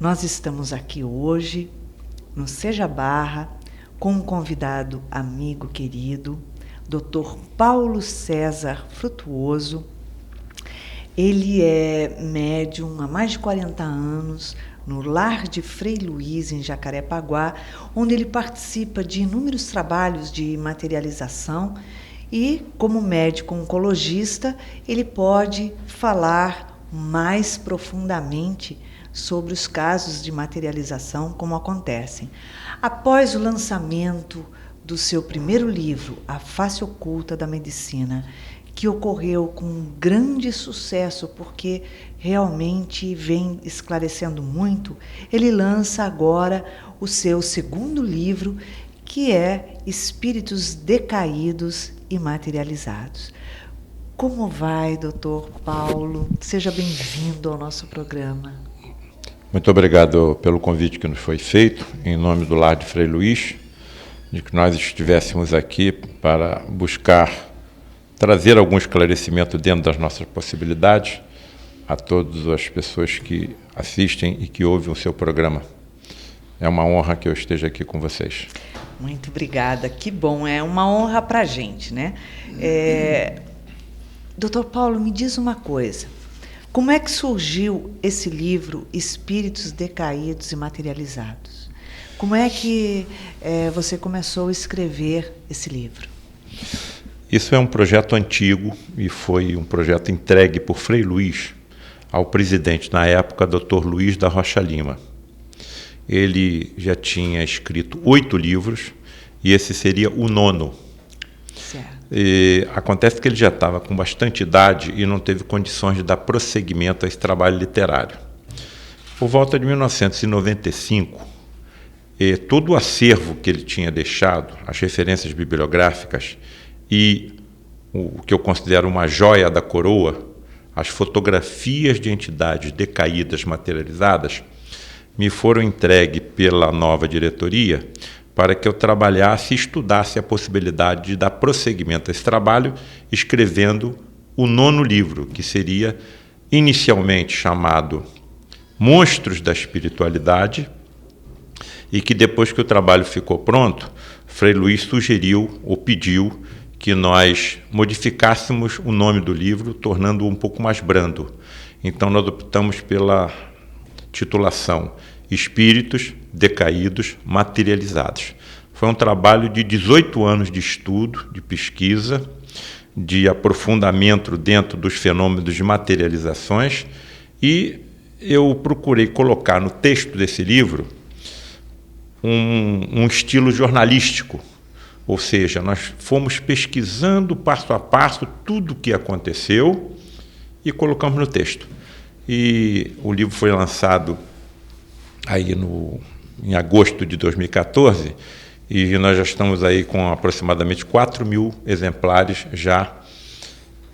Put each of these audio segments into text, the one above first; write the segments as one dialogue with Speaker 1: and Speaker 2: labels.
Speaker 1: Nós estamos aqui hoje no Seja Barra com um convidado amigo querido, Dr. Paulo César Frutuoso. Ele é médium há mais de 40 anos no Lar de Frei Luís, em Jacarepaguá, onde ele participa de inúmeros trabalhos de materialização e, como médico oncologista, ele pode falar mais profundamente sobre os casos de materialização, como acontecem. Após o lançamento do seu primeiro livro, A Face Oculta da Medicina, que ocorreu com grande sucesso, porque realmente vem esclarecendo muito, ele lança agora o seu segundo livro, que é Espíritos Decaídos e Materializados. Como vai, doutor Paulo? Seja bem-vindo ao nosso programa.
Speaker 2: Muito obrigado pelo convite que nos foi feito, em nome do Lar de Frei Luís, de que nós estivéssemos aqui para buscar trazer algum esclarecimento dentro das nossas possibilidades a todas as pessoas que assistem e que ouvem o seu programa. É uma honra que eu esteja aqui com vocês.
Speaker 1: Muito obrigada, que bom, é uma honra para a gente, né? Doutor Paulo, me diz uma coisa, como é que surgiu esse livro, Espíritos Decaídos e Materializados? Como é que você começou a escrever esse livro?
Speaker 2: Isso é um projeto antigo e foi um projeto entregue por Frei Luís ao presidente, na época, Dr. Luiz da Rocha Lima. Ele já tinha escrito 8 livros e esse seria o 9º. E acontece que ele já estava com bastante idade e não teve condições de dar prosseguimento a esse trabalho literário. Por volta de 1995, todo o acervo que ele tinha deixado, as referências bibliográficas e o que eu considero uma joia da coroa, as fotografias de entidades decaídas materializadas, me foram entregues pela nova diretoria para que eu trabalhasse e estudasse a possibilidade de dar prosseguimento a esse trabalho, escrevendo o 9º livro, que seria inicialmente chamado Monstros da Espiritualidade, e que depois que o trabalho ficou pronto, Frei Luís sugeriu ou pediu que nós modificássemos o nome do livro, tornando-o um pouco mais brando. Então nós optamos pela titulação Espíritos Decaídos Materializados. Foi um trabalho de 18 anos de estudo, de pesquisa, de aprofundamento dentro dos fenômenos de materializações, e eu procurei colocar no texto desse livro um estilo jornalístico, ou seja, nós fomos pesquisando passo a passo tudo o que aconteceu e colocamos no texto. E o livro foi lançado aí em agosto de 2014 e nós já estamos aí com aproximadamente 4.000 exemplares já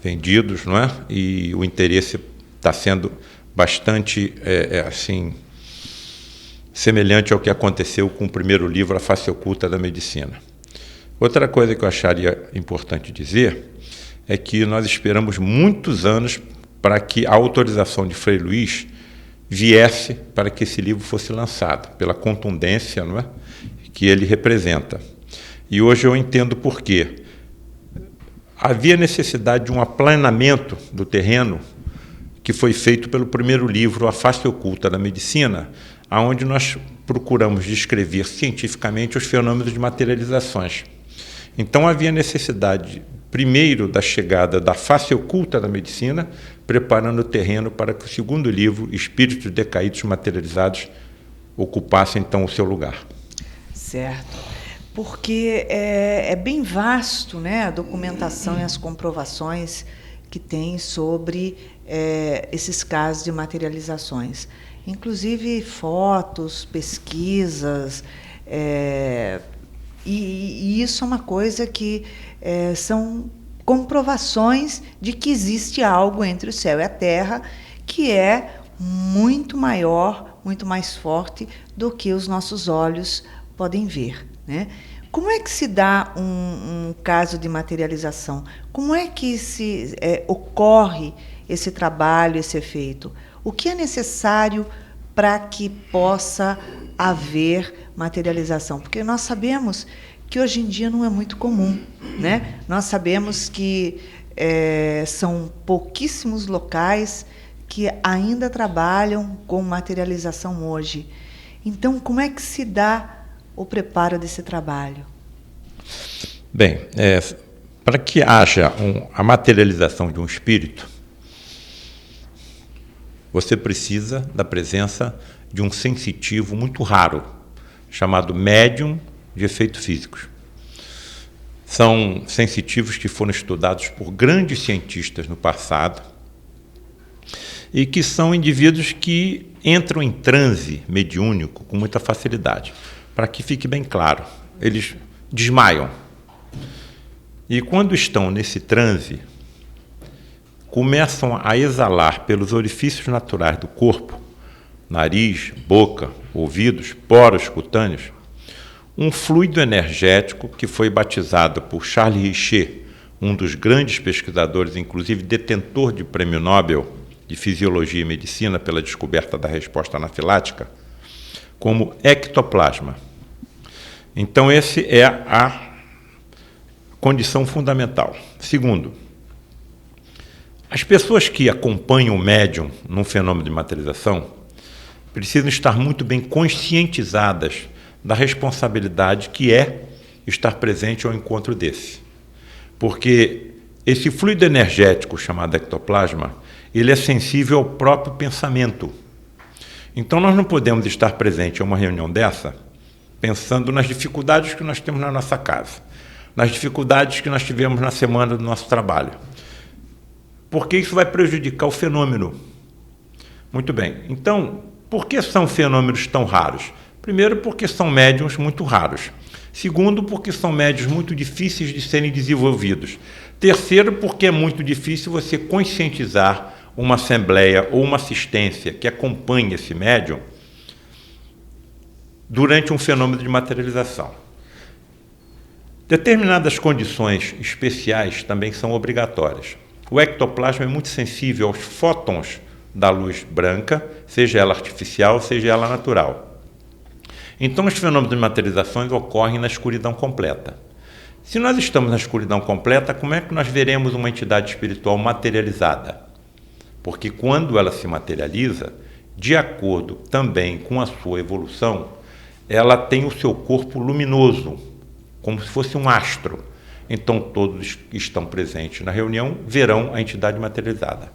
Speaker 2: vendidos, não é? E o interesse está sendo bastante assim, semelhante ao que aconteceu com o primeiro livro, A Face Oculta da Medicina. Outra coisa que eu acharia importante dizer é que nós esperamos muitos anos para que a autorização de Frei Luís viesse para que esse livro fosse lançado, pela contundência, não é, que ele representa. E hoje eu entendo por quê. Havia necessidade de um aplanamento do terreno que foi feito pelo primeiro livro, A Face Oculta da Medicina, onde nós procuramos descrever cientificamente os fenômenos de materializações. Então havia necessidade, primeiro, da chegada da Face Oculta da Medicina, preparando o terreno para que o segundo livro, Espíritos Decaídos Materializados, ocupasse então o seu lugar.
Speaker 1: Certo, porque é bem vasto, né, a documentação e as comprovações que tem sobre esses casos de materializações. Inclusive fotos, pesquisas, e isso é uma coisa que são comprovações de que existe algo entre o céu e a terra que é muito maior, muito mais forte do que os nossos olhos podem ver, né? Como é que se dá um caso de materialização? Como é que ocorre esse trabalho, esse efeito? O que é necessário para que possa haver materialização? Porque nós sabemos que hoje em dia não é muito comum, né? Nós sabemos que são pouquíssimos locais que ainda trabalham com materialização hoje. Então, como é que se dá o preparo desse trabalho?
Speaker 2: Bem, para que haja a materialização de um espírito, você precisa da presença de um sensitivo muito raro, chamado médium de efeitos físicos. São sensitivos que foram estudados por grandes cientistas no passado e que são indivíduos que entram em transe mediúnico com muita facilidade. Para que fique bem claro, eles desmaiam. E quando estão nesse transe, começam a exalar pelos orifícios naturais do corpo, nariz, boca, ouvidos, poros cutâneos, um fluido energético que foi batizado por Charles Richet, um dos grandes pesquisadores, inclusive detentor de prêmio Nobel de Fisiologia e Medicina pela descoberta da resposta anafilática, como ectoplasma. Então, essa é a condição fundamental. Segundo, as pessoas que acompanham o médium num fenômeno de materialização precisam estar muito bem conscientizadas da responsabilidade que é estar presente ao encontro desse. Porque esse fluido energético chamado ectoplasma, ele é sensível ao próprio pensamento. Então nós não podemos estar presente a uma reunião dessa pensando nas dificuldades que nós temos na nossa casa, nas dificuldades que nós tivemos na semana do nosso trabalho. Porque isso vai prejudicar o fenômeno. Muito bem. Então, por que são fenômenos tão raros? Primeiro, porque são médiuns muito raros. Segundo, porque são médiuns muito difíceis de serem desenvolvidos. Terceiro, porque é muito difícil você conscientizar uma assembleia ou uma assistência que acompanhe esse médium durante um fenômeno de materialização. Determinadas condições especiais também são obrigatórias. O ectoplasma é muito sensível aos fótons da luz branca, seja ela artificial, seja ela natural. Então, os fenômenos de materializações ocorrem na escuridão completa. Se nós estamos na escuridão completa, como é que nós veremos uma entidade espiritual materializada? Porque quando ela se materializa, de acordo também com a sua evolução, ela tem o seu corpo luminoso, como se fosse um astro. Então, todos que estão presentes na reunião verão a entidade materializada.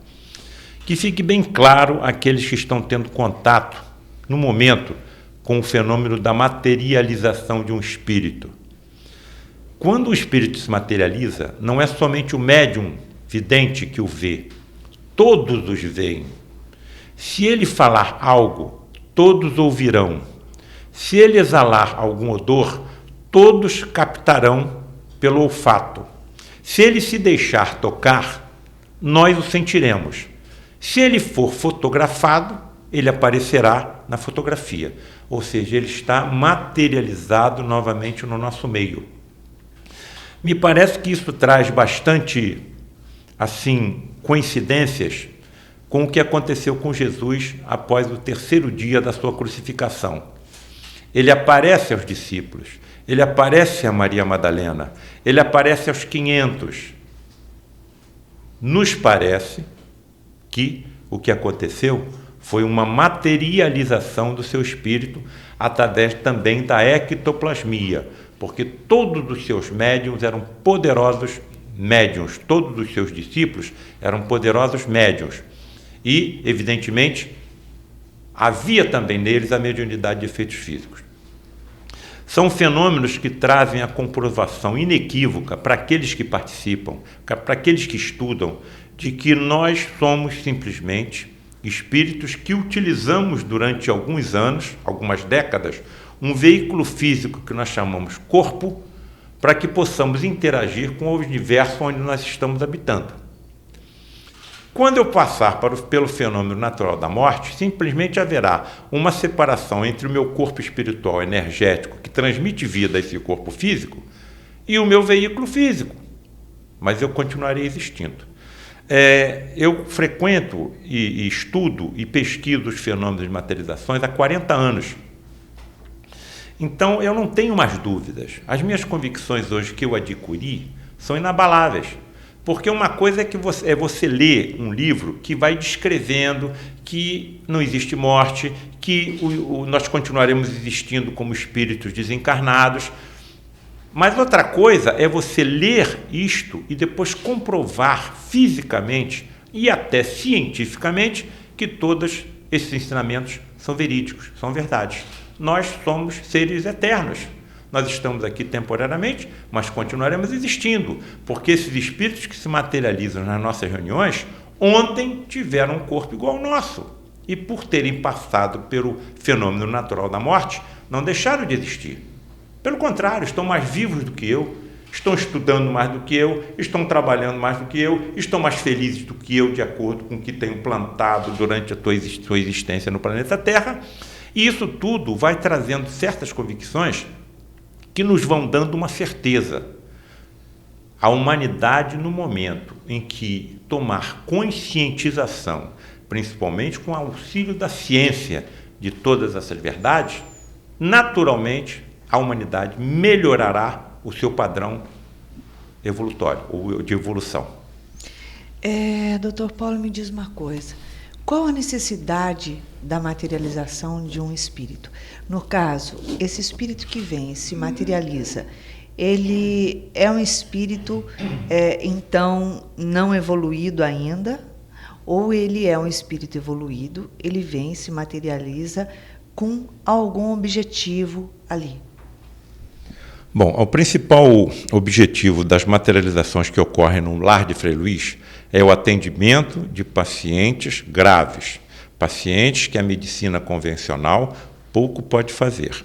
Speaker 2: Que fique bem claro aqueles que estão tendo contato, no momento, com o fenômeno da materialização de um espírito. Quando o espírito se materializa, não é somente o médium vidente que o vê, todos os veem. Se ele falar algo, todos ouvirão. Se ele exalar algum odor, todos captarão pelo olfato. Se ele se deixar tocar, nós o sentiremos. Se ele for fotografado, ele aparecerá na fotografia. Ou seja, ele está materializado novamente no nosso meio. Me parece que isso traz bastante, coincidências com o que aconteceu com Jesus após o 3º dia da sua crucificação. Ele aparece aos discípulos, ele aparece a Maria Madalena, ele aparece aos 500. Nos parece que o que aconteceu foi uma materialização do seu espírito através também da ectoplasmia, porque todos os seus médiuns eram poderosos médiuns, todos os seus discípulos eram poderosos médiuns. E, evidentemente, havia também neles a mediunidade de efeitos físicos. São fenômenos que trazem a comprovação inequívoca para aqueles que participam, para aqueles que estudam, de que nós somos simplesmente espíritos que utilizamos durante alguns anos, algumas décadas, um veículo físico que nós chamamos corpo, para que possamos interagir com o universo onde nós estamos habitando. Quando eu passar pelo fenômeno natural da morte, simplesmente haverá uma separação entre o meu corpo espiritual energético, que transmite vida a esse corpo físico, e o meu veículo físico. Mas eu continuarei existindo. Eu frequento e estudo e pesquiso os fenômenos de materializações há 40 anos. Então, eu não tenho mais dúvidas. As minhas convicções hoje que eu adquiri são inabaláveis. Porque uma coisa é você ler um livro que vai descrevendo que não existe morte, que nós continuaremos existindo como espíritos desencarnados. Mas outra coisa é você ler isto e depois comprovar fisicamente e até cientificamente que todos esses ensinamentos são verídicos, são verdades. Nós somos seres eternos. Nós estamos aqui temporariamente, mas continuaremos existindo, porque esses espíritos que se materializam nas nossas reuniões, ontem tiveram um corpo igual ao nosso. E por terem passado pelo fenômeno natural da morte, não deixaram de existir. Pelo contrário, estão mais vivos do que eu, estão estudando mais do que eu, estão trabalhando mais do que eu, estão mais felizes do que eu, de acordo com o que tenho plantado durante a sua existência no planeta Terra. E isso tudo vai trazendo certas convicções que nos vão dando uma certeza. A humanidade, no momento em que tomar conscientização, principalmente com o auxílio da ciência, de todas essas verdades, naturalmente a humanidade melhorará o seu padrão evolutório, ou de evolução.
Speaker 1: Dr. Paulo, me diz uma coisa. Qual a necessidade da materialização de um espírito? No caso, esse espírito que vem, se materializa, ele é um espírito, então, não evoluído ainda, ou ele é um espírito evoluído, ele vem, se materializa com algum objetivo ali?
Speaker 2: Bom, o principal objetivo das materializações que ocorrem no lar de Frei Luís é o atendimento de pacientes graves, pacientes que a medicina convencional pouco pode fazer.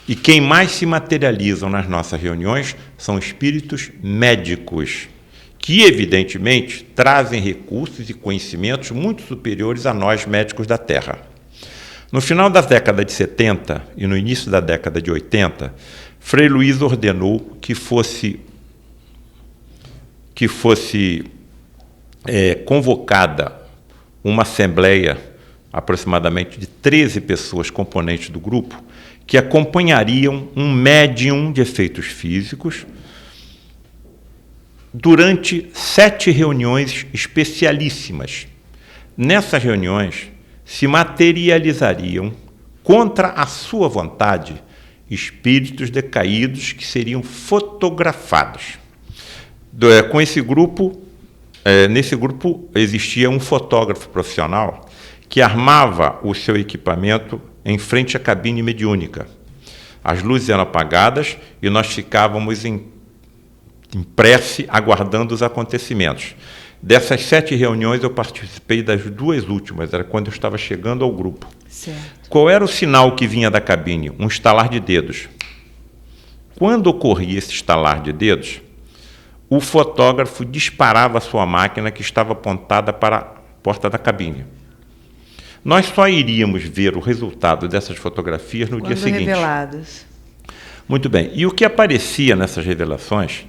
Speaker 2: E quem mais se materializam nas nossas reuniões são espíritos médicos, que evidentemente trazem recursos e conhecimentos muito superiores a nós médicos da Terra. No final da década de 70 e no início da década de 80, Frei Luís ordenou que fosse convocada uma assembleia, aproximadamente de 13 pessoas componentes do grupo, que acompanhariam um médium de efeitos físicos durante 7 reuniões especialíssimas. Nessas reuniões se materializariam, contra a sua vontade, espíritos decaídos que seriam fotografados. Com esse grupo, nesse grupo existia um fotógrafo profissional que armava o seu equipamento em frente à cabine mediúnica. As luzes eram apagadas e nós ficávamos em prece aguardando os acontecimentos. Dessas 7 reuniões eu participei das 2 últimas, era quando eu estava chegando ao grupo.
Speaker 1: Certo.
Speaker 2: Qual era o sinal que vinha da cabine? Um estalar de dedos. Quando ocorria esse estalar de dedos, o fotógrafo disparava a sua máquina que estava apontada para a porta da cabine. Nós só iríamos ver o resultado dessas fotografias no dia seguinte.
Speaker 1: Reveladas.
Speaker 2: Muito bem. E o que aparecia nessas revelações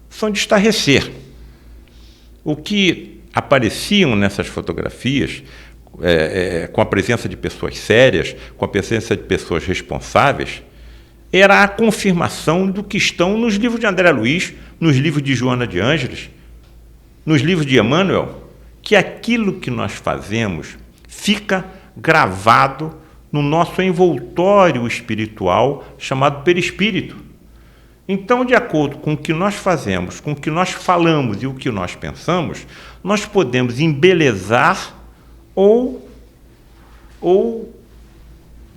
Speaker 2: são de estarrecer. O que apareciam nessas fotografias, com a presença de pessoas sérias, com a presença de pessoas responsáveis, era a confirmação do que estão nos livros de André Luiz, nos livros de Joana de Ângeles, nos livros de Emmanuel, que aquilo que nós fazemos fica gravado no nosso envoltório espiritual chamado perispírito. Então, de acordo com o que nós fazemos, com o que nós falamos e o que nós pensamos, nós podemos embelezar ou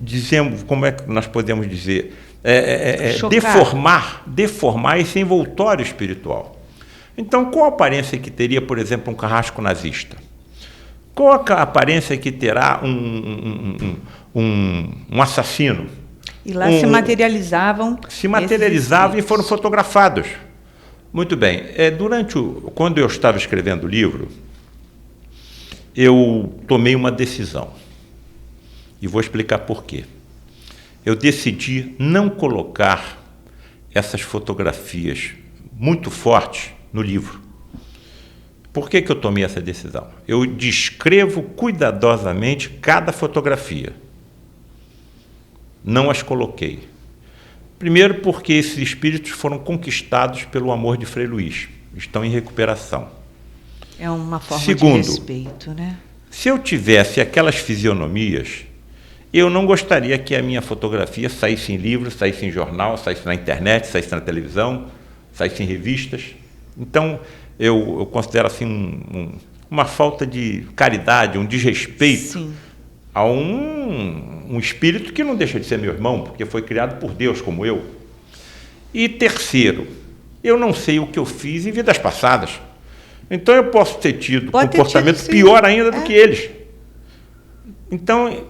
Speaker 2: dizemos, como é que nós podemos dizer, deformar esse envoltório espiritual. Então, qual a aparência que teria, por exemplo, um carrasco nazista? Qual a aparência que terá um assassino?
Speaker 1: E lá se materializavam.
Speaker 2: Se materializavam e foram fotografados. Muito bem. Quando eu estava escrevendo o livro, eu tomei uma decisão. E vou explicar por quê. Eu decidi não colocar essas fotografias muito fortes no livro. Por que eu tomei essa decisão? Eu descrevo cuidadosamente cada fotografia. Não as coloquei. Primeiro porque esses espíritos foram conquistados pelo amor de Frei Luís. Estão em recuperação.
Speaker 1: É uma forma
Speaker 2: Segundo,
Speaker 1: de respeito, né?
Speaker 2: Se eu tivesse aquelas fisionomias, eu não gostaria que a minha fotografia saísse em livro, saísse em jornal, saísse na internet, saísse na televisão, saísse em revistas. Então, eu considero assim uma falta de caridade, um desrespeito
Speaker 1: Sim.
Speaker 2: a um espírito que não deixa de ser meu irmão, porque foi criado por Deus como eu. E terceiro, eu não sei o que eu fiz em vidas passadas. Então eu posso ter tido comportamento pior ainda do que eles. Então,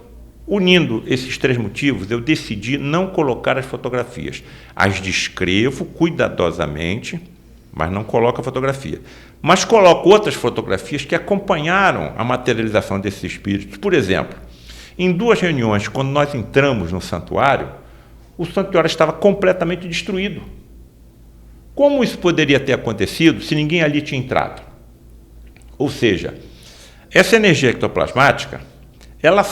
Speaker 2: unindo esses três motivos, eu decidi não colocar as fotografias. As descrevo cuidadosamente, mas não coloco a fotografia. Mas coloco outras fotografias que acompanharam a materialização desses espíritos. Por exemplo, em 2 reuniões, quando nós entramos no santuário, o santuário estava completamente destruído. Como isso poderia ter acontecido se ninguém ali tinha entrado? Ou seja, essa energia ectoplasmática, ela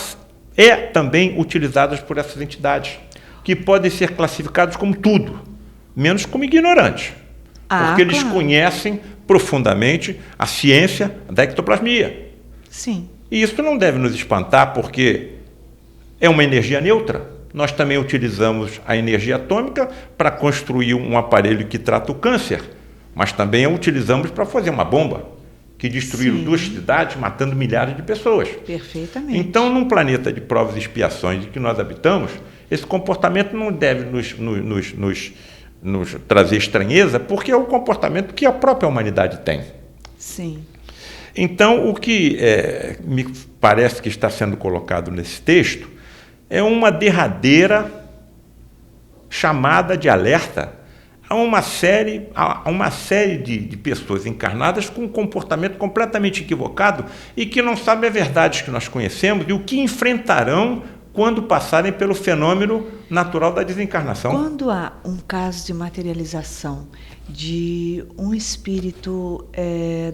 Speaker 2: é também utilizada por essas entidades, que podem ser classificados como tudo, menos como ignorantes. Porque eles conhecem profundamente a ciência da ectoplasmia.
Speaker 1: Sim.
Speaker 2: E isso não deve nos espantar, porque é uma energia neutra. Nós também utilizamos a energia atômica para construir um aparelho que trata o câncer, mas também a utilizamos para fazer uma bomba, que destruíram 2 cidades, matando milhares de pessoas.
Speaker 1: Perfeitamente.
Speaker 2: Então, num planeta de provas e expiações de que nós habitamos, esse comportamento não deve nos trazer estranheza, porque é o comportamento que a própria humanidade tem.
Speaker 1: Sim.
Speaker 2: Então, o que me parece que está sendo colocado nesse texto é uma derradeira chamada de alerta a uma série de pessoas encarnadas com um comportamento completamente equivocado e que não sabem as verdades que nós conhecemos e o que enfrentarão quando passarem pelo fenômeno natural da desencarnação.
Speaker 1: Quando há um caso de materialização de um espírito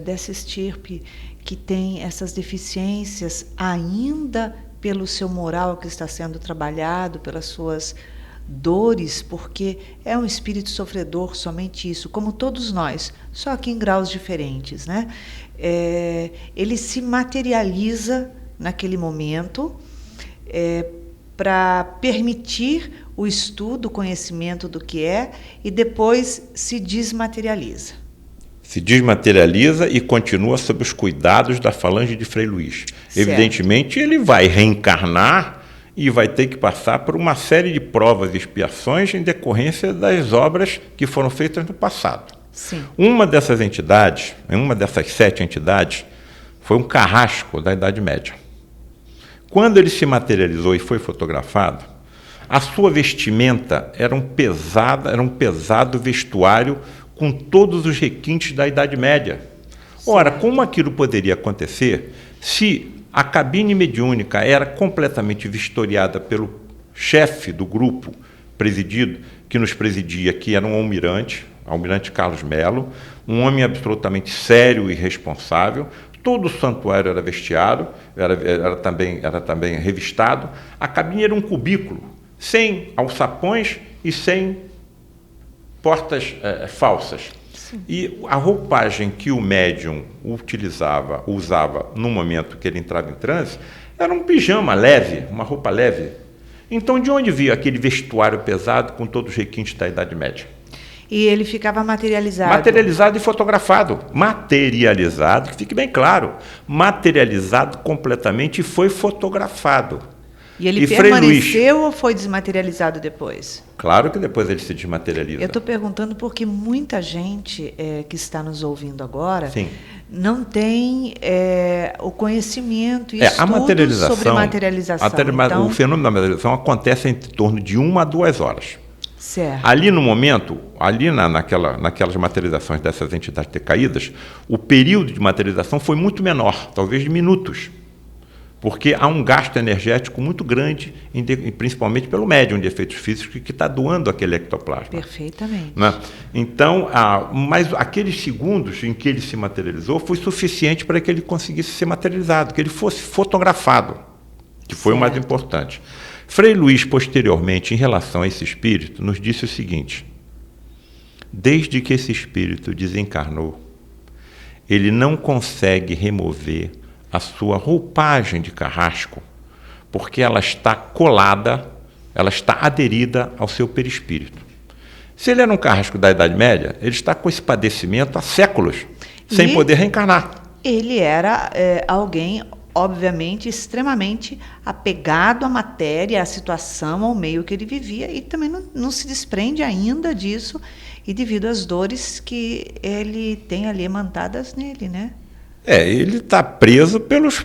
Speaker 1: dessa estirpe que tem essas deficiências ainda pelo seu moral que está sendo trabalhado, pelas suas dores, porque é um espírito sofredor, somente isso, como todos nós, só que em graus diferentes, né? Ele se materializa naquele momento para permitir o estudo, o conhecimento do que é, e depois se desmaterializa.
Speaker 2: Se desmaterializa e continua sob os cuidados da falange de Frei Luís. Certo. Evidentemente, ele vai reencarnar e vai ter que passar por uma série de provas e expiações em decorrência das obras que foram feitas no passado.
Speaker 1: Sim.
Speaker 2: Uma dessas entidades, uma dessas 7 entidades, foi um carrasco da Idade Média. Quando ele se materializou e foi fotografado, a sua vestimenta era um pesado vestuário com todos os requintes da Idade Média. Ora, como aquilo poderia acontecer se a cabine mediúnica era completamente vistoriada pelo chefe do grupo que nos presidia, que era um almirante Carlos Melo, um homem absolutamente sério e responsável. Todo o santuário era vestiado, era também revistado. A cabine era um cubículo, sem alçapões e sem portas falsas. Sim. E a roupagem que o médium usava no momento que ele entrava em transe, era um pijama leve, uma roupa leve. Então, de onde veio aquele vestuário pesado com todos os requintes da Idade Média?
Speaker 1: E ele ficava materializado.
Speaker 2: Materializado e fotografado. Materializado, que fique bem claro. Materializado completamente e foi fotografado.
Speaker 1: E ele permaneceu ou foi desmaterializado depois?
Speaker 2: Claro que depois ele se desmaterializa.
Speaker 1: Eu estou perguntando porque muita gente que está nos ouvindo agora
Speaker 2: Sim.
Speaker 1: não tem o conhecimento e estudo sobre materialização.
Speaker 2: Então, o fenômeno da materialização acontece em torno de 1 a 2 horas.
Speaker 1: Certo.
Speaker 2: Ali no momento, naquelas materializações dessas entidades decaídas, o período de materialização foi muito menor, talvez de minutos. porque há um gasto energético muito grande, principalmente pelo médium de efeitos físicos, que está doando aquele ectoplasma.
Speaker 1: Perfeitamente.
Speaker 2: Né? Então, mas aqueles segundos em que ele se materializou foi suficiente para que ele conseguisse ser materializado, que ele fosse fotografado, que foi o mais importante. Frei Luís, posteriormente, em relação a esse espírito, nos disse o seguinte: desde que esse espírito desencarnou, ele não consegue remover a sua roupagem de carrasco, porque ela está colada, ela está aderida ao seu perispírito. Se ele era um carrasco da Idade Média, ele está com esse padecimento há séculos, sem poder reencarnar.
Speaker 1: Ele era alguém, obviamente, extremamente apegado à matéria, à situação, ao meio que ele vivia, e também não se desprende ainda disso, e devido às dores que ele tem ali emantadas nele, né?
Speaker 2: Ele está preso pelos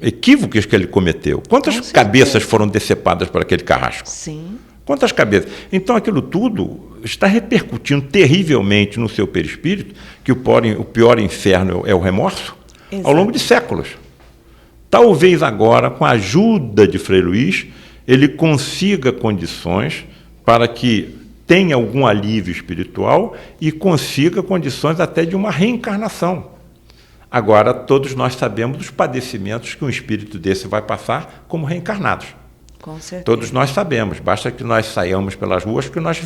Speaker 2: equívocos que ele cometeu. Quantas cabeças foram decepadas por aquele carrasco?
Speaker 1: Sim.
Speaker 2: Quantas cabeças? Então, aquilo tudo está repercutindo terrivelmente no seu perispírito, que o pior inferno é o remorso, ao longo de séculos. Talvez agora, com a ajuda de Frei Luís, ele consiga condições para que tenha algum alívio espiritual e consiga condições até de uma reencarnação. Agora, todos nós sabemos dos padecimentos que um espírito desse vai passar como reencarnados.
Speaker 1: Com certeza.
Speaker 2: Todos nós sabemos, basta que nós saiamos pelas ruas, que nós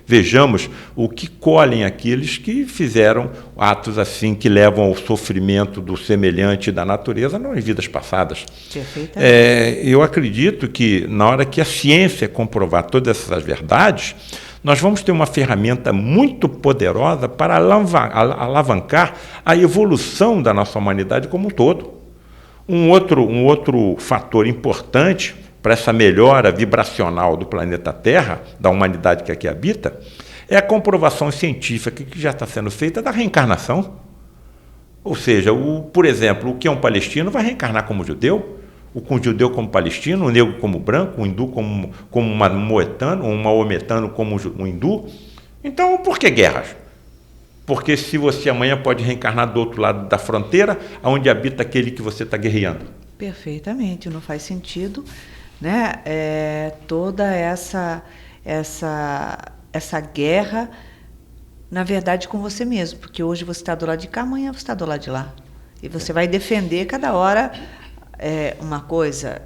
Speaker 2: vejamos o que colhem aqueles que fizeram atos assim, que levam ao sofrimento do semelhante da natureza, não em vidas passadas.
Speaker 1: Perfeitamente.
Speaker 2: Eu acredito que, na hora que a ciência comprovar todas essas verdades, nós vamos ter uma ferramenta muito poderosa para alavancar a evolução da nossa humanidade como um todo. Um outro fator importante para essa melhora vibracional do planeta Terra, da humanidade que aqui habita, é a comprovação científica que já está sendo feita da reencarnação. Ou seja, por exemplo, o que é um palestino vai reencarnar como judeu, o judeu como palestino, o negro como branco, o hindu como um maometano, um maometano como um hindu. Então, por que guerras? Porque se você amanhã pode reencarnar do outro lado da fronteira, onde habita aquele que você está guerreando.
Speaker 1: Perfeitamente, não faz sentido, né? Toda essa guerra, na verdade, com você mesmo, porque hoje você está do lado de cá, amanhã você está do lado de lá. E você vai defender cada hora uma coisa.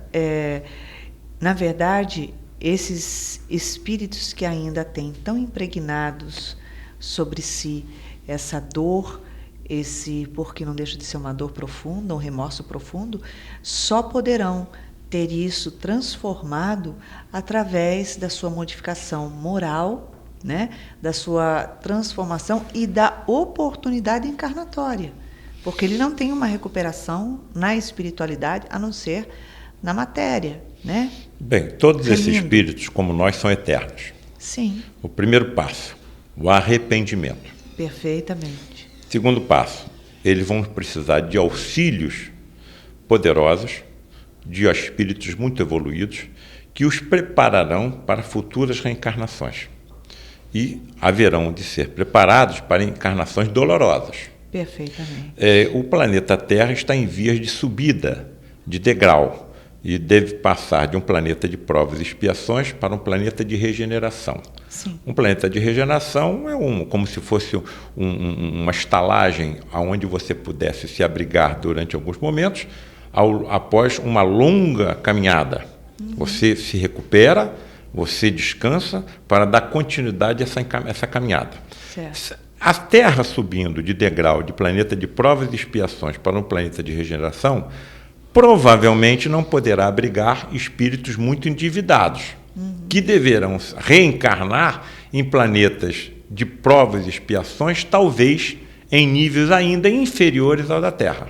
Speaker 1: Na verdade, esses espíritos que ainda têm tão impregnados sobre si essa dor, porque não deixa de ser uma dor profunda, um remorso profundo, só poderão ter isso transformado através da sua modificação moral, né? Da sua transformação e da oportunidade encarnatória, porque ele não tem uma recuperação na espiritualidade a não ser na matéria, né?
Speaker 2: Bem, todos esses espíritos, como nós, são eternos.
Speaker 1: Sim.
Speaker 2: O primeiro passo, o arrependimento.
Speaker 1: Perfeitamente.
Speaker 2: Segundo passo, eles vão precisar de auxílios poderosos, de espíritos muito evoluídos, que os prepararão para futuras reencarnações. E haverão de ser preparados para encarnações dolorosas.
Speaker 1: Perfeitamente.
Speaker 2: O planeta Terra está em vias de subida, de degrau, e deve passar de um planeta de provas e expiações para um planeta de regeneração.
Speaker 1: Sim.
Speaker 2: Um planeta de regeneração é como se fosse uma estalagem onde você pudesse se abrigar durante alguns momentos, após uma longa caminhada. Você se recupera, você descansa para dar continuidade a essa caminhada.
Speaker 1: Certo.
Speaker 2: A Terra subindo de degrau de planeta de provas e expiações para um planeta de regeneração, provavelmente não poderá abrigar espíritos muito endividados, que deverão reencarnar em planetas de provas e expiações, talvez em níveis ainda inferiores ao da Terra.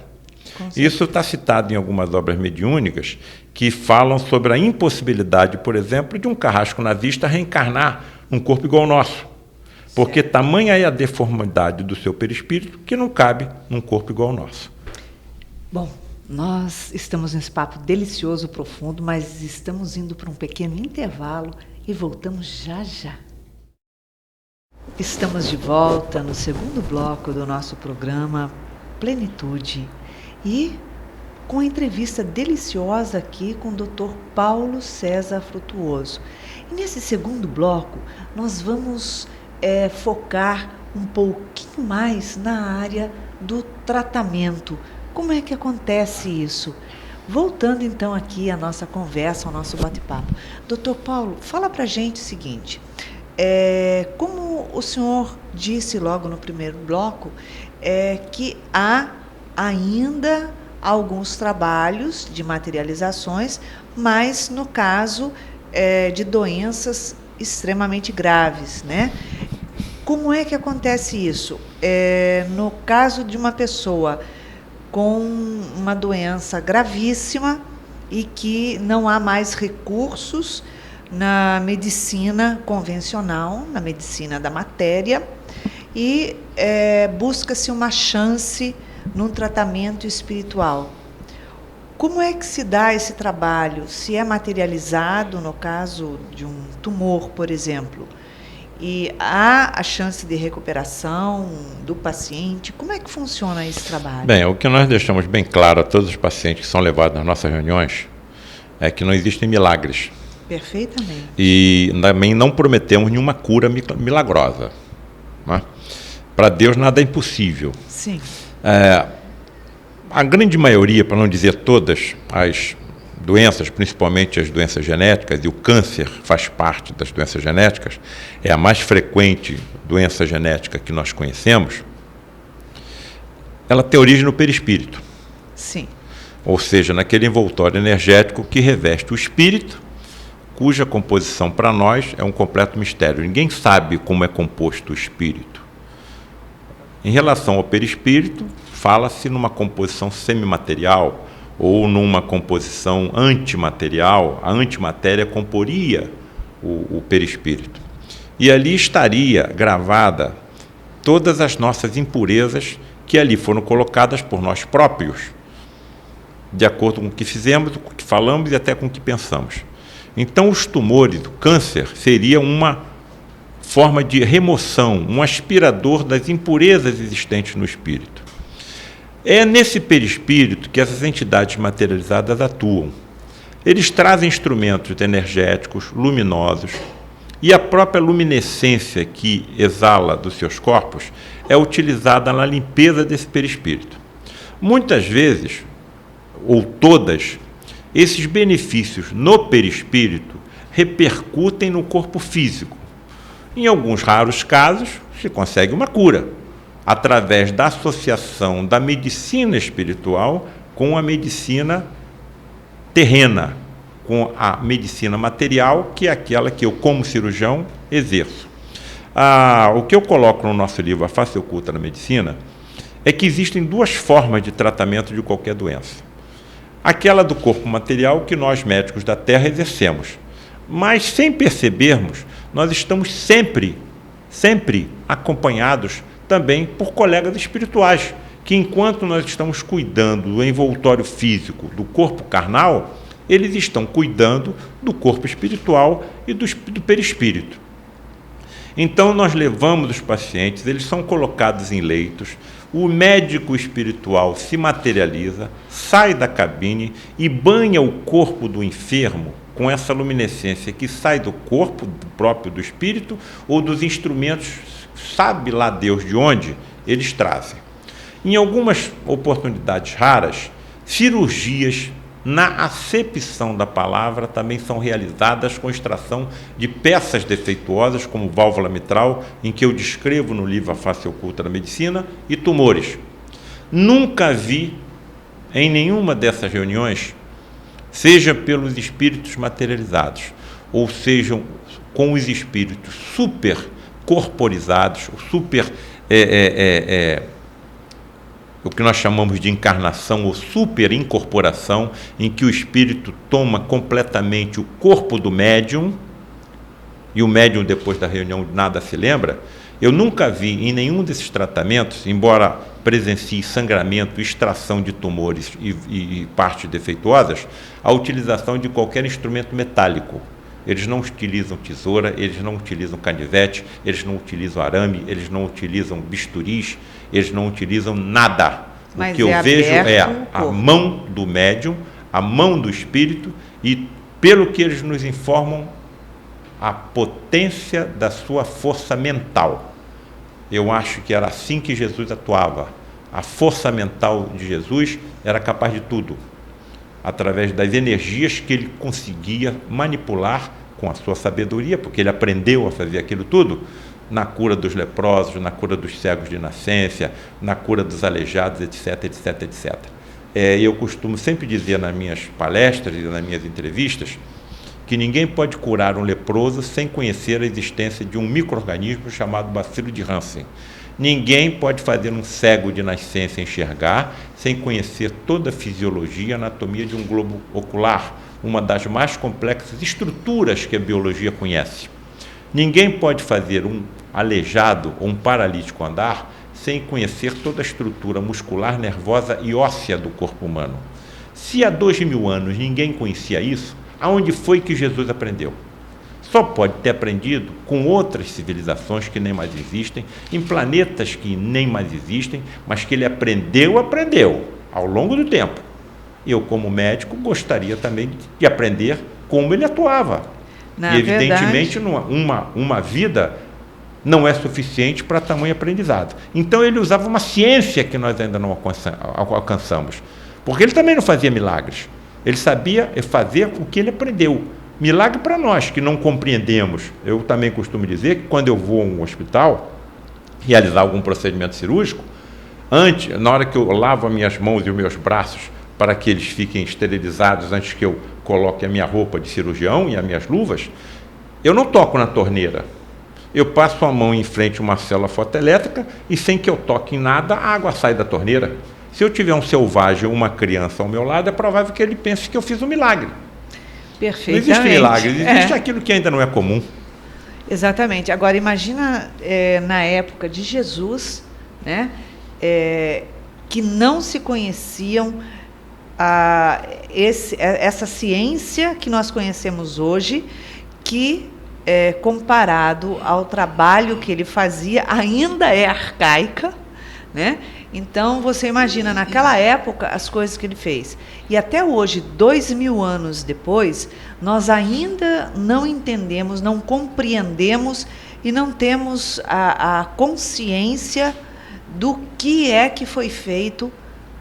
Speaker 2: Isso está citado em algumas obras mediúnicas que falam sobre a impossibilidade, por exemplo, de um carrasco nazista reencarnar num corpo igual ao nosso, porque tamanha é a deformidade do seu perispírito que não cabe num corpo igual ao nosso.
Speaker 1: Bom, nós estamos nesse papo delicioso, profundo, mas estamos indo para um pequeno intervalo e voltamos já já. Estamos de volta no segundo bloco do nosso programa Plenitude. E com a entrevista deliciosa aqui com o Dr. Paulo César Frutuoso. E nesse segundo bloco, nós vamos focar um pouquinho mais na área do tratamento. Como é que acontece isso? Voltando então aqui à nossa conversa, ao nosso bate-papo. Dr. Paulo, fala pra gente o seguinte, como o senhor disse logo no primeiro bloco, que há ainda alguns trabalhos de materializações, mas no caso de doenças extremamente graves, né? Como é que acontece isso? No caso de uma pessoa com uma doença gravíssima e que não há mais recursos na medicina convencional, na medicina da matéria, e busca-se uma chance num tratamento espiritual. Como é que se dá esse trabalho? Se é materializado, no caso de um tumor, por exemplo, e há a chance de recuperação do paciente? Como é que funciona esse trabalho?
Speaker 2: Bem, o que nós deixamos bem claro a todos os pacientes que são levados nas nossas reuniões é que não existem milagres.
Speaker 1: Perfeitamente.
Speaker 2: E também não prometemos nenhuma cura milagrosa. Né? Para Deus nada é impossível.
Speaker 1: Sim.
Speaker 2: A grande maioria, para não dizer todas as doenças, principalmente as doenças genéticas, e o câncer faz parte das doenças genéticas, é a mais frequente doença genética que nós conhecemos, ela tem origem no perispírito.
Speaker 1: Sim.
Speaker 2: Ou seja, naquele envoltório energético que reveste o espírito, cuja composição para nós é um completo mistério. Ninguém sabe como é composto o espírito. Em relação ao perispírito, fala-se numa composição semimaterial ou numa composição antimaterial. A antimatéria comporia o perispírito. E ali estaria gravada todas as nossas impurezas que ali foram colocadas por nós próprios, de acordo com o que fizemos, com o que falamos e até com o que pensamos. Então, os tumores, o câncer, seria uma forma de remoção, um aspirador das impurezas existentes no espírito. É nesse perispírito que essas entidades materializadas atuam. Eles trazem instrumentos energéticos, luminosos, e a própria luminescência que exala dos seus corpos é utilizada na limpeza desse perispírito. Muitas vezes, ou todas, esses benefícios no perispírito repercutem no corpo físico. Em alguns raros casos, se consegue uma cura, através da associação da medicina espiritual com a medicina terrena, com a medicina material, que é aquela que eu, como cirurgião, exerço. O que eu coloco no nosso livro, A Face Oculta da Medicina, é que existem duas formas de tratamento de qualquer doença. Aquela do corpo material que nós, médicos da Terra, exercemos. Mas, sem percebermos, nós estamos sempre acompanhados também por colegas espirituais, que enquanto nós estamos cuidando do envoltório físico, do corpo carnal, eles estão cuidando do corpo espiritual e do perispírito. Então, nós levamos os pacientes, eles são colocados em leitos, o médico espiritual se materializa, sai da cabine e banha o corpo do enfermo com essa luminescência que sai do corpo próprio do espírito ou dos instrumentos, sabe lá Deus de onde, eles trazem. Em algumas oportunidades raras, cirurgias, na acepção da palavra, também são realizadas com extração de peças defeituosas, como válvula mitral, em que eu descrevo no livro A Face Oculta da Medicina, e tumores. Nunca vi, em nenhuma dessas reuniões, seja pelos espíritos materializados, ou sejam com os espíritos super corporizados, o que nós chamamos de encarnação ou superincorporação, em que o espírito toma completamente o corpo do médium, e o médium, depois da reunião, nada se lembra. Eu nunca vi em nenhum desses tratamentos, embora presencie sangramento, extração de tumores e partes defeituosas, a utilização de qualquer instrumento metálico. Eles não utilizam tesoura, eles não utilizam canivete, eles não utilizam arame, eles não utilizam bisturis, eles não utilizam nada.
Speaker 1: Mas
Speaker 2: o que eu vejo é a
Speaker 1: corpo.
Speaker 2: mão do médium, a mão do espírito e, pelo que eles nos informam, a potência da sua força mental. Eu acho que era assim que Jesus atuava. A força mental de Jesus era capaz de tudo, através das energias que ele conseguia manipular com a sua sabedoria, porque ele aprendeu a fazer aquilo tudo, na cura dos leprosos, na cura dos cegos de nascença, na cura dos aleijados, etc, etc, etc. Eu costumo sempre dizer nas minhas palestras e nas minhas entrevistas que ninguém pode curar um leproso sem conhecer a existência de um micro-organismo chamado bacilo de Hansen. Ninguém pode fazer um cego de nascença enxergar sem conhecer toda a fisiologia e anatomia de um globo ocular, uma das mais complexas estruturas que a biologia conhece. Ninguém pode fazer um aleijado ou um paralítico andar sem conhecer toda a estrutura muscular, nervosa e óssea do corpo humano. Se há 2000 anos ninguém conhecia isso, aonde foi que Jesus aprendeu? Só pode ter aprendido com outras civilizações que nem mais existem, em planetas que nem mais existem, mas que ele aprendeu ao longo do tempo. Eu, como médico, gostaria também de aprender como ele atuava. E, evidentemente, uma vida não é suficiente para tamanho aprendizado. Então, ele usava uma ciência que nós ainda não alcançamos. Porque ele também não fazia milagres. Ele sabia fazer o que ele aprendeu. Milagre para nós, que não compreendemos. Eu também costumo dizer que quando eu vou a um hospital realizar algum procedimento cirúrgico, na hora que eu lavo as minhas mãos e os meus braços para que eles fiquem esterilizados antes que eu coloque a minha roupa de cirurgião e as minhas luvas, eu não toco na torneira. Eu passo a mão em frente a uma célula fotoelétrica e, sem que eu toque em nada, a água sai da torneira. Se eu tiver um selvagem ou uma criança ao meu lado, é provável que ele pense que eu fiz um milagre.
Speaker 1: Perfeitamente.
Speaker 2: Não existe milagre, existe aquilo que ainda não é comum.
Speaker 1: Exatamente. Agora, imagina na época de Jesus, né, que não se conheciam essa ciência que nós conhecemos hoje, que, comparado ao trabalho que ele fazia, ainda é arcaica, né? Então, você imagina, naquela época, as coisas que ele fez. E até hoje, 2000 anos depois, nós ainda não entendemos, não compreendemos e não temos a consciência do que é que foi feito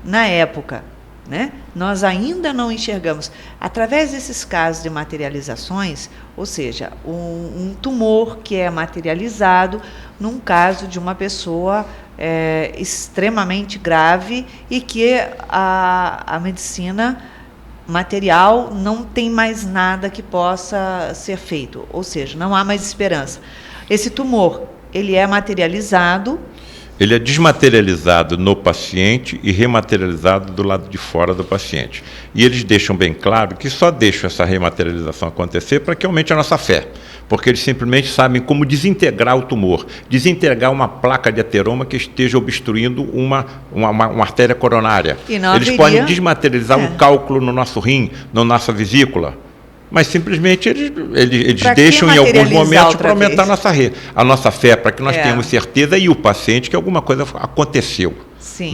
Speaker 1: na época, né? Nós ainda não enxergamos. Através desses casos de materializações, ou seja, um tumor que é materializado num caso de uma pessoa extremamente grave e que a medicina material não tem mais nada que possa ser feito, ou seja, não há mais esperança. Esse tumor, ele é materializado.
Speaker 2: Ele é desmaterializado no paciente e rematerializado do lado de fora do paciente. E eles deixam bem claro que só deixam essa rematerialização acontecer para que aumente a nossa fé. Porque eles simplesmente sabem como desintegrar o tumor, desintegrar uma placa de ateroma que esteja obstruindo uma artéria coronária. Eles podem desmaterializar um cálculo no nosso rim, na nossa vesícula. Mas simplesmente eles deixam em alguns momentos para aumentar a nossa fé, para que nós tenhamos certeza e o paciente que alguma coisa aconteceu.
Speaker 1: Sim.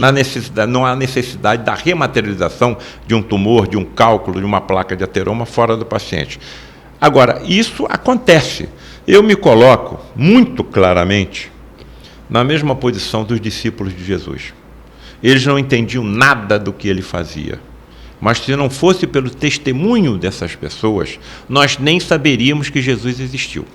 Speaker 2: Não há necessidade da rematerialização de um tumor, de um cálculo, de uma placa de ateroma fora do paciente. Agora, isso acontece. Eu me coloco muito claramente na mesma posição dos discípulos de Jesus. Eles não entendiam nada do que ele fazia. Mas se não fosse pelo testemunho dessas pessoas, nós nem saberíamos que Jesus existiu.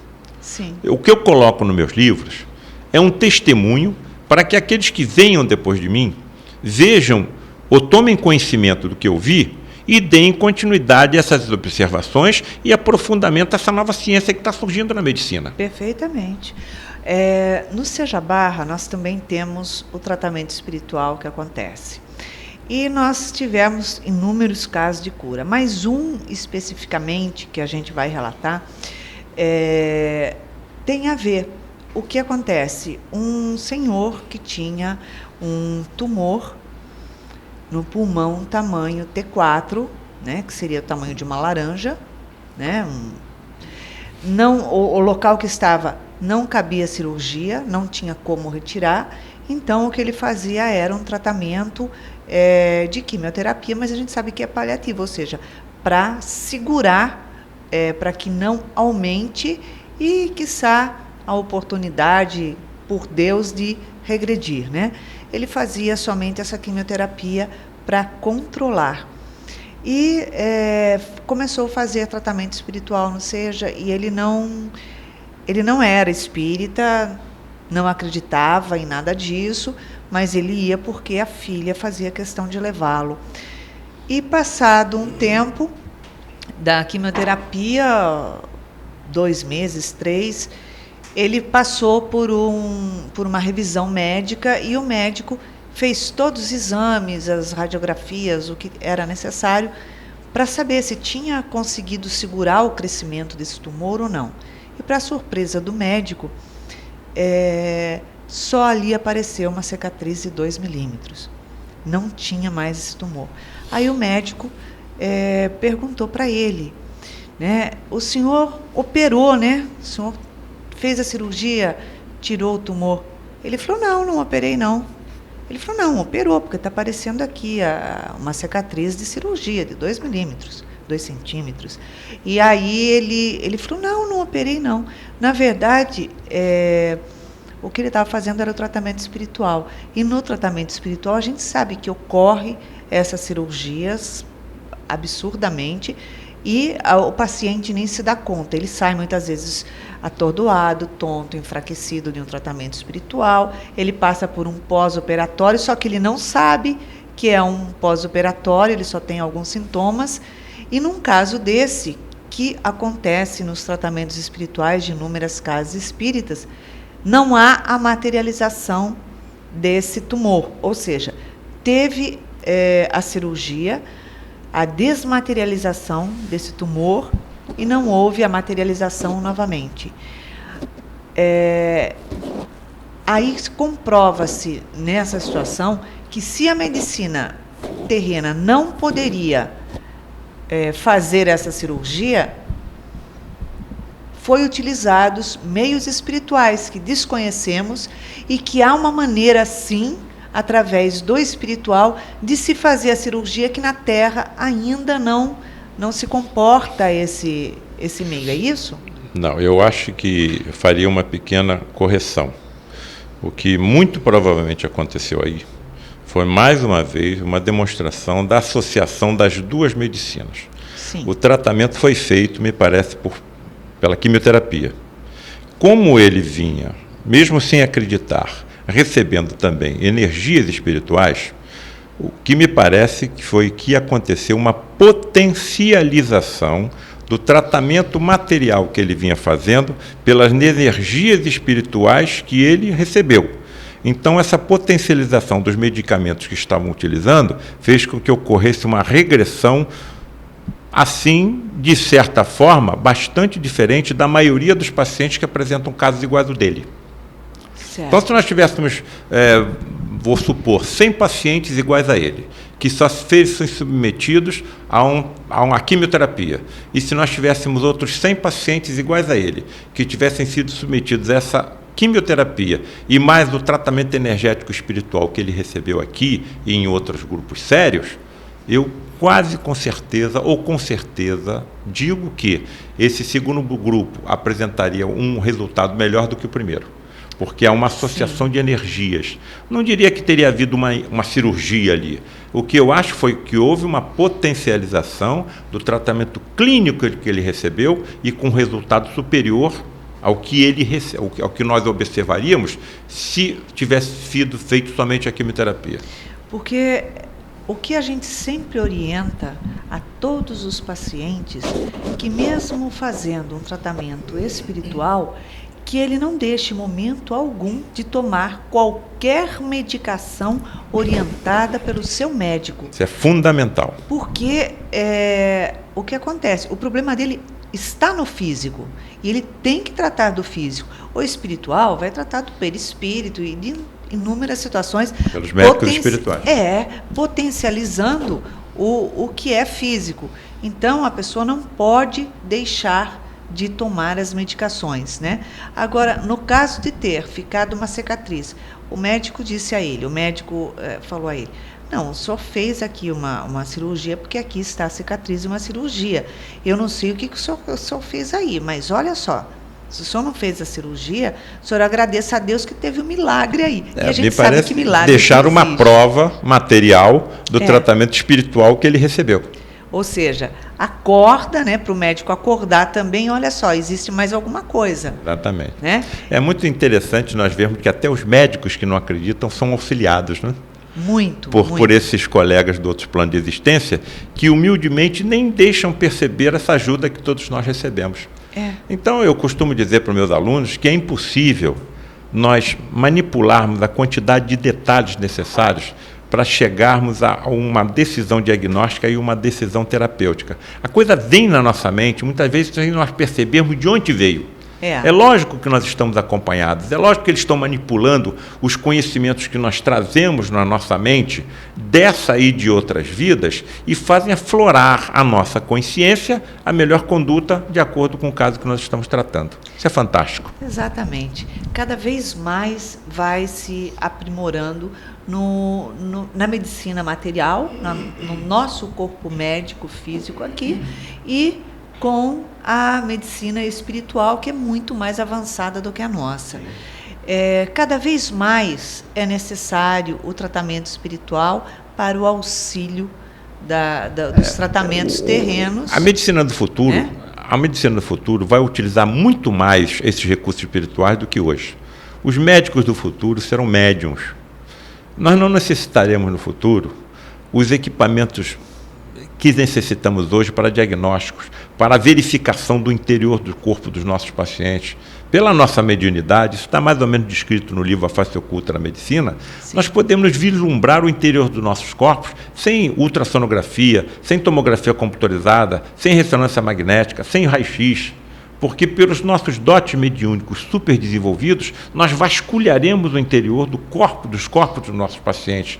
Speaker 1: Sim.
Speaker 2: O que eu coloco nos meus livros é um testemunho para que aqueles que venham depois de mim vejam ou tomem conhecimento do que eu vi e deem continuidade a essas observações e aprofundamento dessa nova ciência que está surgindo na medicina.
Speaker 1: Perfeitamente. No Seja Barra, nós também temos o tratamento espiritual que acontece. E nós tivemos inúmeros casos de cura, mas um especificamente que a gente vai relatar tem a ver. O que acontece? Um senhor que tinha um tumor no pulmão tamanho T4, né, que seria o tamanho de uma laranja, né, o local que estava não cabia cirurgia, não tinha como retirar, Então, o que ele fazia era um tratamento de quimioterapia, mas a gente sabe que é paliativo, ou seja, para segurar, para que não aumente e, quiçá, a oportunidade, por Deus, de regredir, né? Ele fazia somente essa quimioterapia para controlar. E começou a fazer tratamento espiritual no SEJA, e ele não era espírita, não acreditava em nada disso, mas ele ia porque a filha fazia questão de levá-lo. E passado um tempo da quimioterapia, 2 meses, 3, ele passou por uma revisão médica, e o médico fez todos os exames, as radiografias, o que era necessário para saber se tinha conseguido segurar o crescimento desse tumor ou não. E, para surpresa do médico, só ali apareceu uma cicatriz de 2 milímetros. Não tinha mais esse tumor. Aí o médico perguntou para ele, né, o senhor operou, né? O senhor fez a cirurgia, tirou o tumor? Ele falou, não operei não. Ele falou, não, operou, porque está aparecendo aqui uma cicatriz de cirurgia de 2 milímetros, 2 centímetros. E aí ele falou, não operei não. Na verdade, o que ele estava fazendo era o tratamento espiritual. E no tratamento espiritual a gente sabe que ocorre essas cirurgias absurdamente, e o paciente nem se dá conta. Ele sai muitas vezes atordoado, tonto, enfraquecido de um tratamento espiritual. Ele passa por um pós-operatório, só que ele não sabe que é um pós-operatório, ele só tem alguns sintomas. E num caso desse, que acontece nos tratamentos espirituais de inúmeras casas espíritas, não há a materialização desse tumor, ou seja, teve a cirurgia, a desmaterialização desse tumor, e não houve a materialização novamente. Aí comprova-se nessa situação que, se a medicina terrena não poderia fazer essa cirurgia, foi utilizados meios espirituais que desconhecemos, e que há uma maneira, sim, através do espiritual, de se fazer a cirurgia, que na Terra ainda não se comporta esse meio, é isso?
Speaker 2: Não, eu acho que faria uma pequena correção. O que muito provavelmente aconteceu aí foi, mais uma vez, uma demonstração da associação das duas medicinas.
Speaker 1: Sim.
Speaker 2: O tratamento foi feito, me parece, pela quimioterapia. Como ele vinha, mesmo sem acreditar, recebendo também energias espirituais, o que me parece que foi que aconteceu uma potencialização do tratamento material que ele vinha fazendo pelas energias espirituais que ele recebeu. Então, essa potencialização dos medicamentos que estavam utilizando fez com que ocorresse uma regressão, assim, de certa forma, bastante diferente da maioria dos pacientes que apresentam casos iguais ao dele.
Speaker 1: Certo.
Speaker 2: Então, se nós tivéssemos, vou supor, 100 pacientes iguais a ele, que só foram submetidos a uma quimioterapia, e se nós tivéssemos outros 100 pacientes iguais a ele, que tivessem sido submetidos a essa quimioterapia e mais o tratamento energético espiritual que ele recebeu aqui e em outros grupos sérios, eu quase com certeza digo que esse segundo grupo apresentaria um resultado melhor do que o primeiro, porque há uma associação de energias. Não diria que teria havido uma cirurgia ali. O que eu acho foi que houve uma potencialização do tratamento clínico que ele recebeu, e com resultado superior ao que nós observaríamos se tivesse sido feito somente a quimioterapia.
Speaker 1: Porque o que a gente sempre orienta a todos os pacientes, que mesmo fazendo um tratamento espiritual, que ele não deixe momento algum de tomar qualquer medicação orientada pelo seu médico.
Speaker 2: Isso é fundamental.
Speaker 1: Porque o que acontece? O problema dele está no físico, e ele tem que tratar do físico. O espiritual vai tratar do perispírito e de inúmeras situações.
Speaker 2: Pelos médicos espirituais.
Speaker 1: Potencializando o que é físico. Então, a pessoa não pode deixar de tomar as medicações, né? Agora, no caso de ter ficado uma cicatriz, o médico disse a ele, o médico falou a ele, não, o senhor fez aqui uma cirurgia, porque aqui está a cicatriz de uma cirurgia. Eu não sei o que o senhor fez aí, mas olha só, se o senhor não fez a cirurgia, o senhor agradeça a Deus que teve um milagre aí. E a gente sabe que milagre
Speaker 2: deixar uma prova material do
Speaker 1: É.
Speaker 2: tratamento espiritual que ele recebeu.
Speaker 1: Ou seja, acorda, né, para o médico acordar também, olha só, existe mais alguma coisa.
Speaker 2: Exatamente.
Speaker 1: Né?
Speaker 2: É muito interessante nós vermos que até os médicos que não acreditam são auxiliados, né?
Speaker 1: Muito,
Speaker 2: por esses colegas do outro plano de existência, que humildemente nem deixam perceber essa ajuda que todos nós recebemos. Então, eu costumo dizer para os meus alunos que é impossível nós manipularmos a quantidade de detalhes necessários para chegarmos a uma decisão diagnóstica e uma decisão terapêutica. A coisa vem na nossa mente, muitas vezes sem nós percebermos de onde veio. É lógico que nós estamos acompanhados, é lógico que eles estão manipulando os conhecimentos que nós trazemos na nossa mente, dessa e de outras vidas, e fazem aflorar a nossa consciência, a melhor conduta, de acordo com o caso que nós estamos tratando. Isso é fantástico.
Speaker 1: Exatamente. Cada vez mais vai se aprimorando na medicina material, no nosso corpo médico, físico aqui, e com a medicina espiritual, que é muito mais avançada do que a nossa. Cada vez mais é necessário o tratamento espiritual para o auxílio dos tratamentos terrenos.
Speaker 2: A medicina do futuro, a medicina do futuro vai utilizar muito mais esses recursos espirituais do que hoje. Os médicos do futuro serão médiuns. Nós não necessitaremos no futuro os equipamentos que necessitamos hoje para diagnósticos, para a verificação do interior do corpo dos nossos pacientes. Pela nossa mediunidade, isso está mais ou menos descrito no livro A Face Oculta da Medicina, sim, nós podemos vislumbrar o interior dos nossos corpos sem ultrassonografia, sem tomografia computadorizada, sem ressonância magnética, sem raio-x, porque pelos nossos dotes mediúnicos super desenvolvidos, nós vasculharemos o interior dos corpos dos nossos pacientes.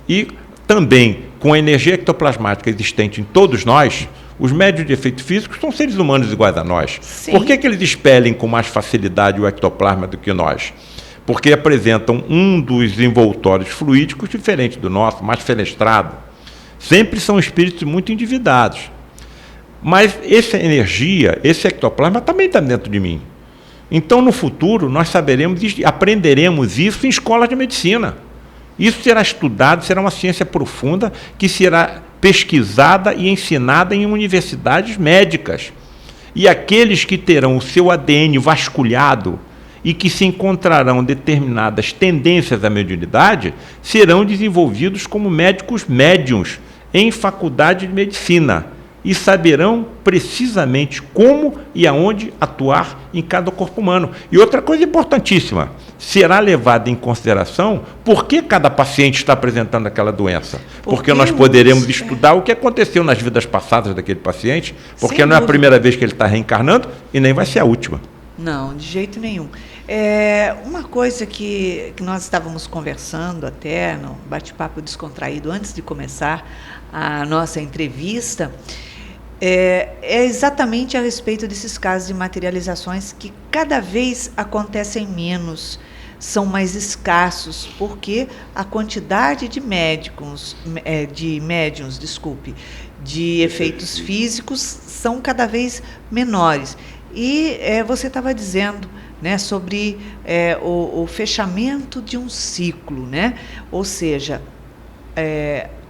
Speaker 2: E também, com a energia ectoplasmática existente em todos nós, os médiuns de efeito físico são seres humanos iguais a nós. Sim. Por que eles expelem com mais facilidade o ectoplasma do que nós? Porque apresentam um dos envoltórios fluídicos diferente do nosso, mais fenestrado. Sempre são espíritos muito endividados. Mas essa energia, esse ectoplasma também está dentro de mim. Então, no futuro, nós saberemos, aprenderemos isso em escolas de medicina. Isso será estudado, será uma ciência profunda que será pesquisada e ensinada em universidades médicas. E aqueles que terão o seu ADN vasculhado e que se encontrarão determinadas tendências à mediunidade serão desenvolvidos como médicos médiuns em faculdade de medicina e saberão precisamente como e aonde atuar em cada corpo humano. E outra coisa importantíssima, será levado em consideração por que cada paciente está apresentando aquela doença. Porque nós poderemos estudar o que aconteceu nas vidas passadas daquele paciente, porque não é a primeira vez que ele está reencarnando e nem vai ser a última.
Speaker 1: Não, de jeito nenhum. Uma coisa que nós estávamos conversando até no bate-papo descontraído antes de começar a nossa entrevista, é exatamente a respeito desses casos de materializações que cada vez acontecem menos, são mais escassos, porque a quantidade de médiums, de efeitos físicos são cada vez menores. E você estava dizendo, né, sobre o fechamento de um ciclo, né? Ou seja,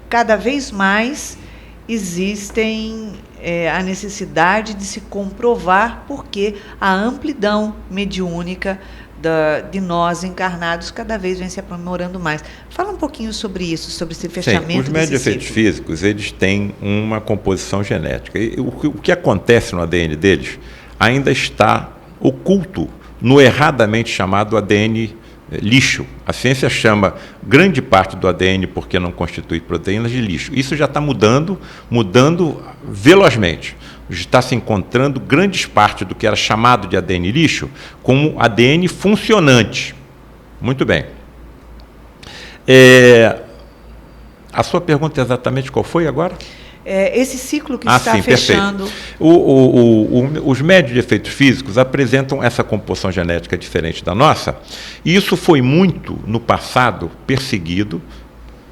Speaker 1: cada vez mais existem a necessidade de se comprovar porque a amplidão mediúnica de nós encarnados cada vez vem se aprimorando mais. Fala um pouquinho sobre isso, sobre esse fechamento.
Speaker 2: Sim, os médios de efeitos físicos, eles têm uma composição genética. E o que acontece no ADN deles ainda está oculto no erradamente chamado ADN lixo. A ciência chama grande parte do ADN, porque não constitui proteínas, de lixo. Isso já está mudando velozmente. Está se encontrando grandes partes do que era chamado de ADN lixo como ADN funcionante. Muito bem. A sua pergunta exatamente qual foi agora?
Speaker 1: esse ciclo que está
Speaker 2: sim,
Speaker 1: fechando.
Speaker 2: Os médios de efeitos físicos apresentam essa composição genética diferente da nossa, e isso foi muito, no passado, perseguido,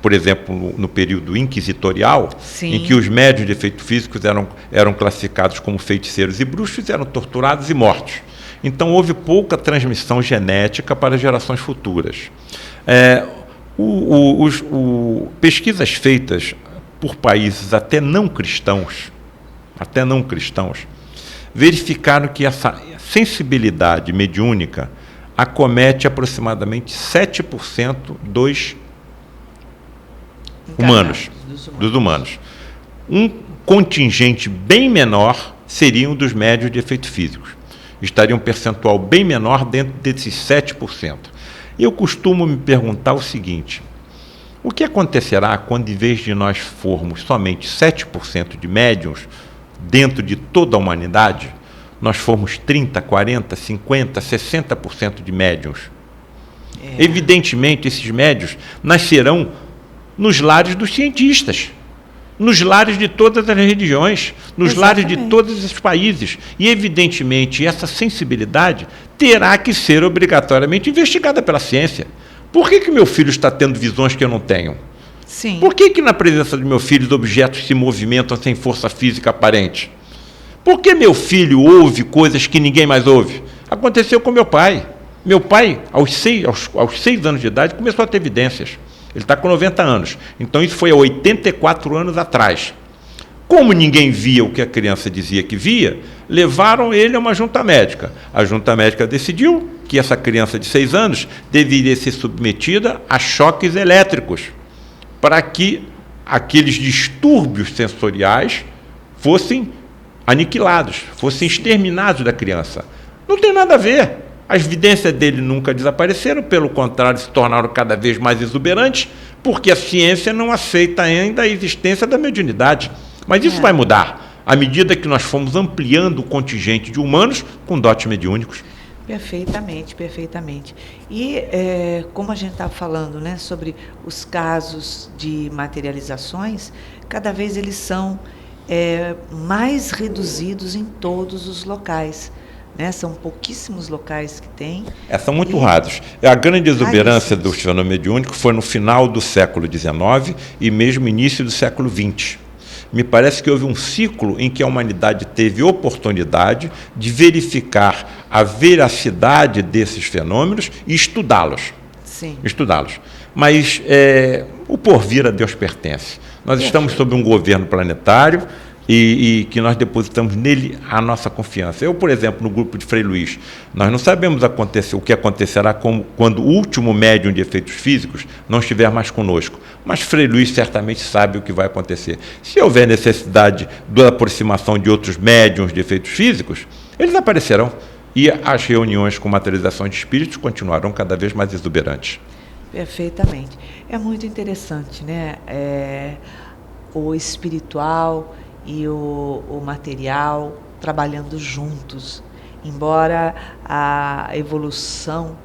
Speaker 2: por exemplo, no período inquisitorial,
Speaker 1: Sim.
Speaker 2: em que os médios de efeitos físicos eram classificados como feiticeiros e bruxos, eram torturados e mortos. Então, houve pouca transmissão genética para gerações futuras. Pesquisas feitas por países até não cristãos, verificaram que essa sensibilidade mediúnica acomete aproximadamente 7% dos humanos. Um contingente bem menor seriam dos médios de efeitos físicos. Estaria um percentual bem menor dentro desses 7%. Eu costumo me perguntar o seguinte: o que acontecerá quando, em vez de nós formos somente 7% de médiuns dentro de toda a humanidade, nós formos 30%, 40%, 50%, 60% de médiuns? Evidentemente, esses médiuns nascerão nos lares dos cientistas, nos lares de todas as religiões, nos lares de todos os países. E, evidentemente, essa sensibilidade terá que ser obrigatoriamente investigada pela ciência. Por que meu filho está tendo visões que eu não tenho?
Speaker 1: Sim.
Speaker 2: Por que na presença do meu filho os objetos se movimentam sem força física aparente? Por que meu filho ouve coisas que ninguém mais ouve? Aconteceu com meu pai. Meu pai, aos 6 anos de idade, começou a ter evidências. Ele está com 90 anos. Então, isso foi há 84 anos atrás. Como ninguém via o que a criança dizia que via, levaram ele a uma junta médica. A junta médica decidiu que essa criança de 6 anos deveria ser submetida a choques elétricos para que aqueles distúrbios sensoriais fossem aniquilados, fossem exterminados da criança. Não tem nada a ver. As evidências dele nunca desapareceram, pelo contrário, se tornaram cada vez mais exuberantes, porque a ciência não aceita ainda a existência da mediunidade. Mas isso vai mudar à medida que nós fomos ampliando o contingente de humanos com dotes mediúnicos.
Speaker 1: Perfeitamente, perfeitamente. E como a gente estava falando, né, sobre os casos de materializações, cada vez eles são mais reduzidos em todos os locais. Né? São pouquíssimos locais que tem.
Speaker 2: São muito raros. A grande exuberância do fenômeno mediúnico foi no final do século XIX e mesmo início do século XX. Me parece que houve um ciclo em que a humanidade teve oportunidade de verificar a veracidade desses fenômenos e estudá-los.
Speaker 1: Sim.
Speaker 2: Estudá-los. Mas o porvir a Deus pertence. Nós estamos sob um governo planetário e que nós depositamos nele a nossa confiança. Eu, por exemplo, no grupo de Frei Luís, nós não sabemos o que acontecerá quando o último médium de efeitos físicos não estiver mais conosco, mas Frei Luís certamente sabe o que vai acontecer. Se houver necessidade da aproximação de outros médiums de efeitos físicos, eles aparecerão, e as reuniões com materialização de espíritos continuarão cada vez mais exuberantes.
Speaker 1: Perfeitamente. É muito interessante, né? O espiritual e o material trabalhando juntos, embora a evolução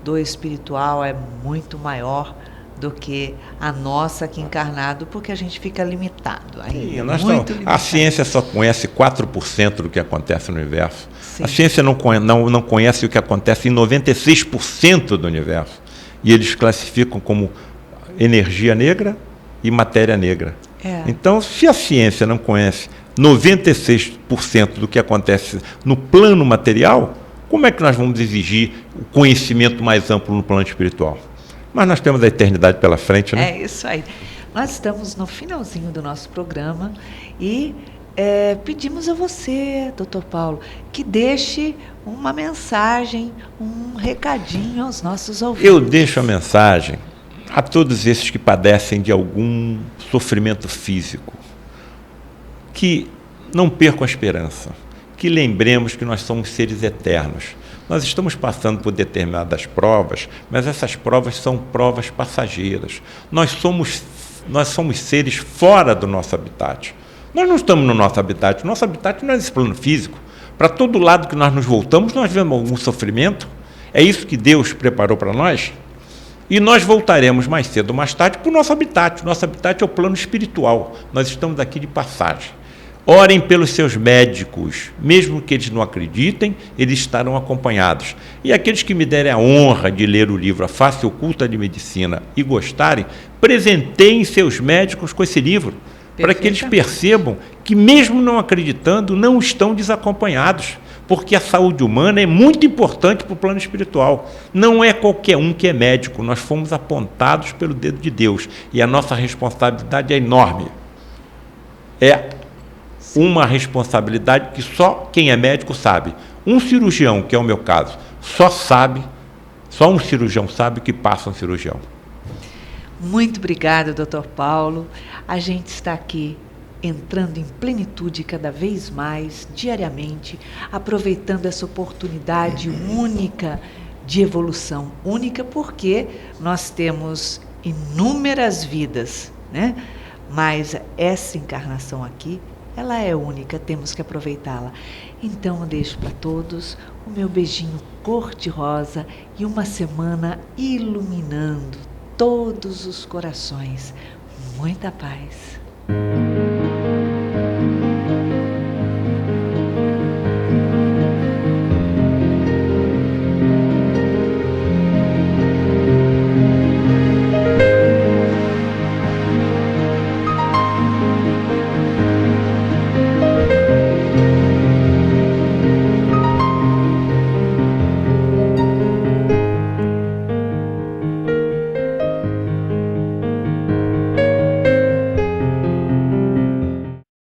Speaker 1: do espiritual é muito maior do que a nossa aqui encarnado, porque a gente fica limitado.
Speaker 2: A ciência só conhece 4% do que acontece no universo.
Speaker 1: Sim.
Speaker 2: A ciência não conhece o que acontece em 96% do universo. E eles classificam como energia negra e matéria negra. Então, se a ciência não conhece 96% do que acontece no plano material, como é que nós vamos exigir o conhecimento mais amplo no plano espiritual? Mas nós temos a eternidade pela frente, né?
Speaker 1: É isso aí. Nós estamos no finalzinho do nosso programa e pedimos a você, Dr. Paulo, que deixe uma mensagem, um recadinho aos nossos ouvintes.
Speaker 2: Eu deixo a mensagem a todos esses que padecem de algum sofrimento físico, que não percam a esperança, que lembremos que nós somos seres eternos. Nós estamos passando por determinadas provas, mas essas provas são provas passageiras. Nós somos seres fora do nosso habitat. Nós não estamos no nosso habitat não é esse plano físico. Para todo lado que nós nos voltamos, nós vemos algum sofrimento. É isso que Deus preparou para nós? E nós voltaremos mais cedo ou mais tarde para o nosso habitat. O nosso habitat é o plano espiritual. Nós estamos aqui de passagem. Orem pelos seus médicos, mesmo que eles não acreditem, eles estarão acompanhados. E aqueles que me derem a honra de ler o livro A Face Oculta de Medicina e gostarem, presenteiem seus médicos com esse livro, para que eles percebam que, mesmo não acreditando, não estão desacompanhados, porque a saúde humana é muito importante para o plano espiritual. Não é qualquer um que é médico, nós fomos apontados pelo dedo de Deus, e a nossa responsabilidade é enorme. É uma responsabilidade que só quem é médico sabe. Um cirurgião, que é o meu caso, só um cirurgião sabe o que passa um cirurgião.
Speaker 1: Muito obrigada, Dr. Paulo. A gente está aqui entrando em plenitude cada vez mais, diariamente, aproveitando essa oportunidade única de evolução. Única porque nós temos inúmeras vidas, né? Mas essa encarnação aqui, ela é única, temos que aproveitá-la. Então eu deixo para todos o meu beijinho cor-de-rosa e uma semana iluminando todos os corações. Muita paz.